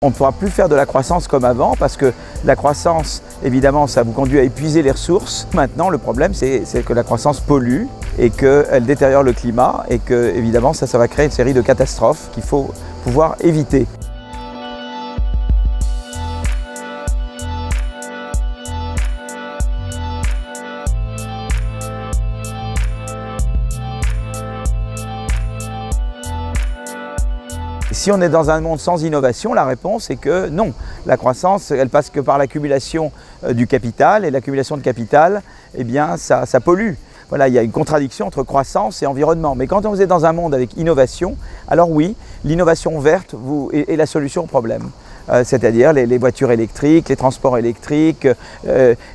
On ne pourra plus faire de la croissance comme avant parce que la croissance, évidemment, ça vous conduit à épuiser les ressources. Maintenant, le problème, c'est que la croissance pollue et qu'elle détériore le climat et que, évidemment, ça va créer une série de catastrophes qu'il faut pouvoir éviter. Si on est dans un monde sans innovation, la réponse est que non. La croissance, elle passe que par l'accumulation du capital, et l'accumulation de capital, eh bien, ça pollue. Voilà, il y a une contradiction entre croissance et environnement. Mais quand vous êtes dans un monde avec innovation, alors oui, l'innovation verte est la solution au problème. C'est-à-dire les voitures électriques, les transports électriques,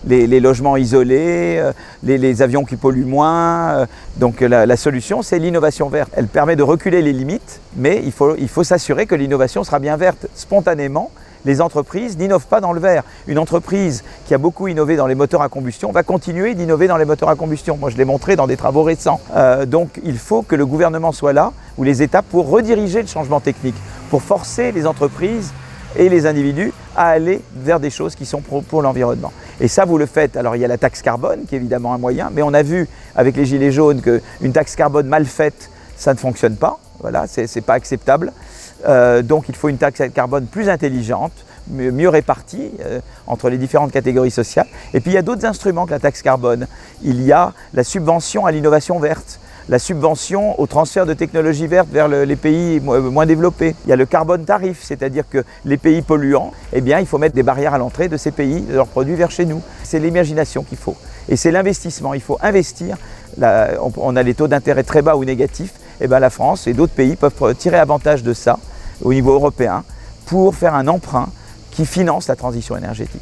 les logements isolés, les avions qui polluent moins. Donc la solution, c'est l'innovation verte. Elle permet de reculer les limites, mais il faut s'assurer que l'innovation sera bien verte. Spontanément, les entreprises n'innovent pas dans le vert. Une entreprise qui a beaucoup innové dans les moteurs à combustion va continuer d'innover dans les moteurs à combustion. Moi, je l'ai montré dans des travaux récents. Donc, il faut que le gouvernement soit là, ou les États, pour rediriger le changement technique, pour forcer les entreprises et les individus à aller vers des choses qui sont pour l'environnement. Et ça, vous le faites. Alors, il y a la taxe carbone, qui est évidemment un moyen, mais on a vu avec les gilets jaunes qu'une taxe carbone mal faite, ça ne fonctionne pas. Voilà, c'est pas acceptable. Donc, il faut une taxe carbone plus intelligente, mieux répartie entre les différentes catégories sociales. Et puis, il y a d'autres instruments que la taxe carbone. Il y a la subvention à l'innovation verte, la subvention au transfert de technologies vertes vers les pays moins développés. Il y a le carbone tarif, c'est-à-dire que les pays polluants, eh bien, il faut mettre des barrières à l'entrée de ces pays, de leurs produits vers chez nous. C'est l'imagination qu'il faut. Et c'est l'investissement. Il faut investir. On a les taux d'intérêt très bas ou négatifs. Eh bien, la France et d'autres pays peuvent tirer avantage de ça au niveau européen pour faire un emprunt qui finance la transition énergétique.